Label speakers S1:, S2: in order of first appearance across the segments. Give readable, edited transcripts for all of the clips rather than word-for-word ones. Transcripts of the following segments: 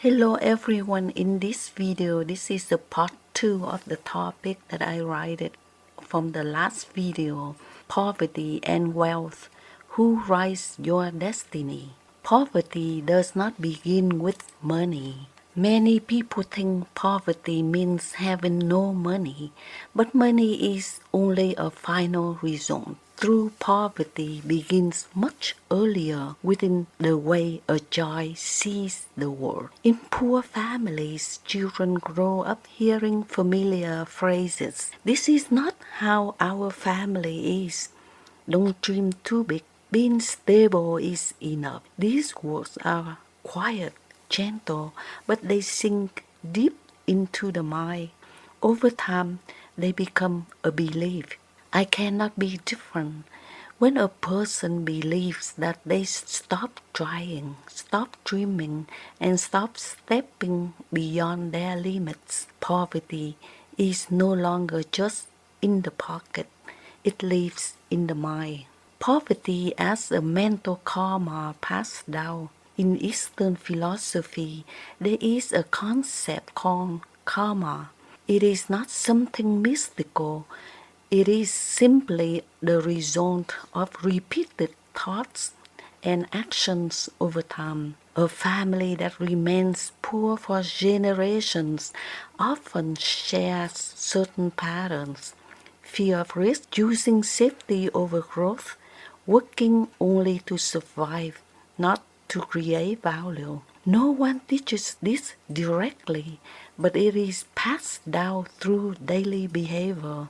S1: Hello everyone, in this video, this is the part 2 of the topic that I wrote it from the last video, Poverty and Wealth. Who writes your destiny? Poverty does not begin with money. Many people think poverty means having no money, but money is only a final result. True poverty begins much earlier within the way a child sees the world. In poor families, children grow up hearing familiar phrases. This is not how our family is. Don't dream too big. Being stable is enough. These words are quiet, gentle, but they sink deep into the mind. Over time, they become a belief. I cannot be different. When a person believes that they stop trying, stop dreaming, and stop stepping beyond their limits, poverty is no longer just in the pocket, it lives in the mind. Poverty as a mental karma passed down. In Eastern philosophy, there is a concept called karma. It is not something mystical. It is simply the result of repeated thoughts and actions over time. A family that remains poor for generations often shares certain patterns. Fear of risk, choosing safety over growth, working only to survive, not to create value. No one teaches this directly, but it is passed down through daily behavior.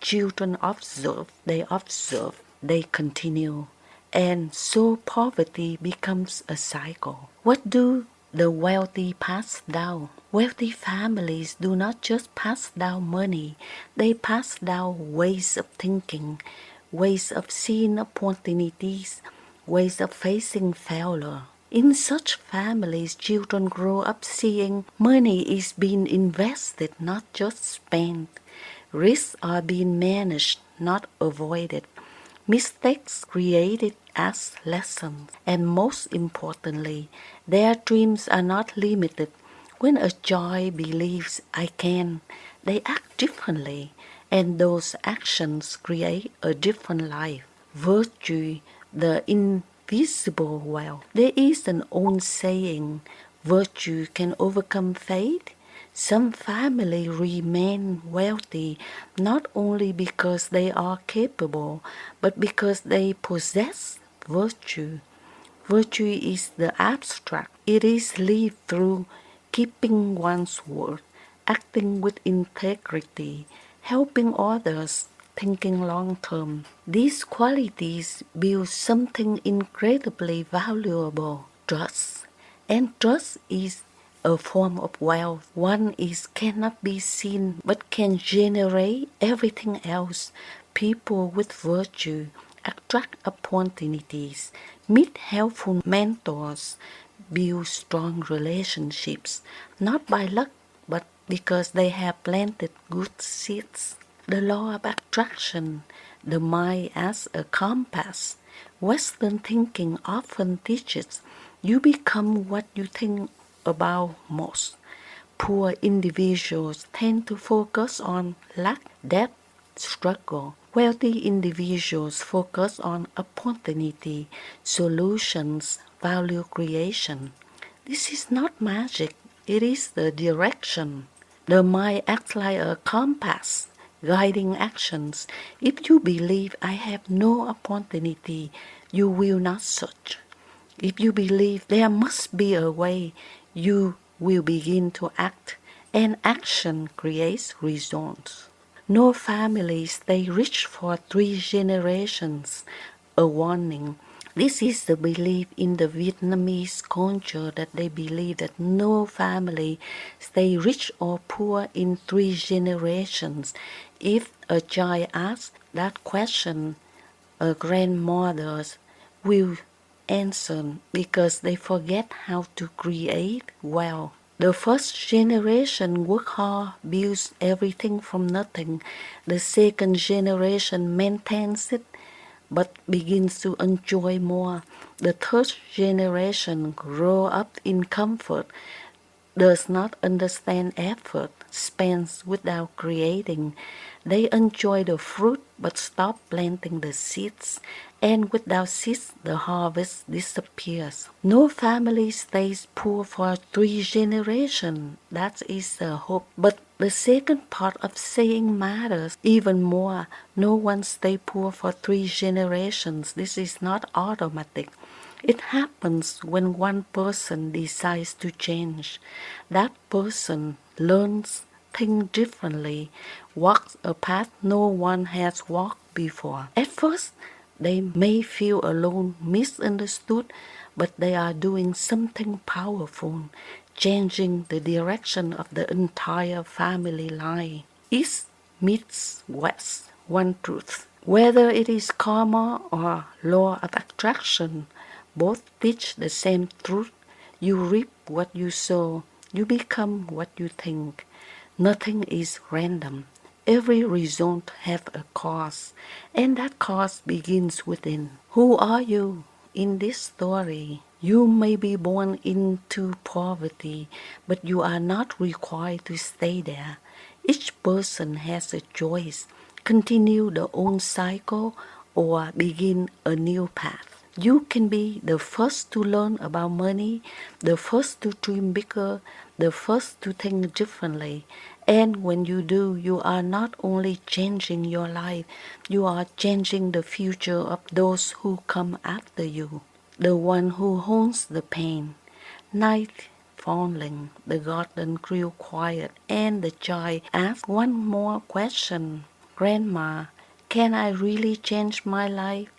S1: Children observe, they continue. And so poverty becomes a cycle. What do the wealthy pass down? Wealthy families do not just pass down money, they pass down ways of thinking, ways of seeing opportunities, ways of facing failure. In such families, children grow up seeing money is being invested, not just spent. Risks are being managed, not avoided. Mistakes created as lessons. And most importantly, their dreams are not limited. When a child believes I can, they act differently, and those actions create a different life. Virtue, the invisible wealth. There is an old saying, virtue can overcome fate. Some families remain wealthy not only because they are capable, but because they possess virtue. Virtue is the abstract. It is lived through keeping one's word, acting with integrity, helping others, thinking long term. These qualities build something incredibly valuable, trust. And trust is a form of wealth. One is cannot be seen but can generate everything else. People with virtue attract opportunities, meet helpful mentors, build strong relationships, not by luck but because they have planted good seeds. The law of attraction, the mind as a compass. Western thinking often teaches you become what you think about most. Poor individuals tend to focus on lack, debt, struggle. Wealthy individuals focus on opportunity, solutions, value creation. This is not magic, it is the direction. The mind acts like a compass, guiding actions. If you believe I have no opportunity, you will not search. If you believe there must be a way, you will begin to act, and action creates results. No family stay rich for 3 generations. A warning. This is the belief in the Vietnamese culture that they believe that no family stay rich or poor in 3 generations. If a child asks that question, a grandmother will answer because they forget how to create wealth. The first generation work hard, builds everything from nothing. The second generation maintains it, but begins to enjoy more. The third generation grow up in comfort, does not understand effort spent without creating. They enjoy the fruit but stop planting the seeds, and without seeds the harvest disappears. No family stays poor for 3 generations. That is the hope. But the second part of saying matters even more. No one stays poor for 3 generations. This is not automatic. It happens when one person decides to change. That person learns, thinks differently, walks a path no one has walked before. At first, they may feel alone, misunderstood, but they are doing something powerful, changing the direction of the entire family line. East meets West, one truth. Whether it is karma or law of attraction, both teach the same truth. You reap what you sow. You become what you think. Nothing is random. Every result has a cause, and that cause begins within. Who are you in this story? You may be born into poverty, but you are not required to stay there. Each person has a choice: continue the old cycle or begin a new path. You can be the first to learn about money, the first to dream bigger, the first to think differently. And when you do, you are not only changing your life, you are changing the future of those who come after you. The one who owns the pain. Night falling, the garden grew quiet, and the child asked one more question. Grandma, can I really change my life?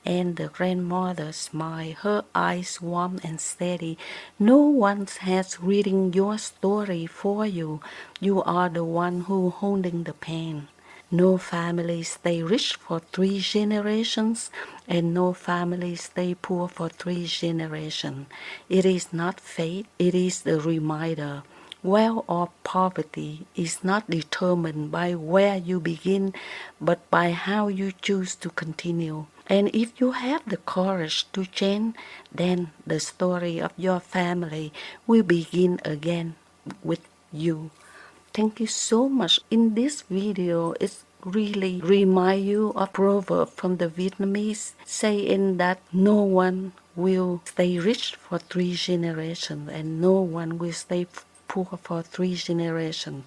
S1: And the grandmother smiled, her eyes warm and steady. No one has reading your story for you. You are the one who holding the pain. No family stay rich for 3 generations, and no family stay poor for 3 generations. It is not fate, it is the reminder. Wealth or poverty is not determined by where you begin, but by how you choose to continue. And if you have the courage to change, then the story of your family will begin again with you. Thank you so much. In this video, it's really remind you of proverb from the Vietnamese saying that no one will stay rich for 3 generations and no one will stay poor for 3 generations.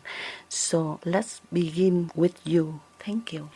S1: So let's begin with you. Thank you.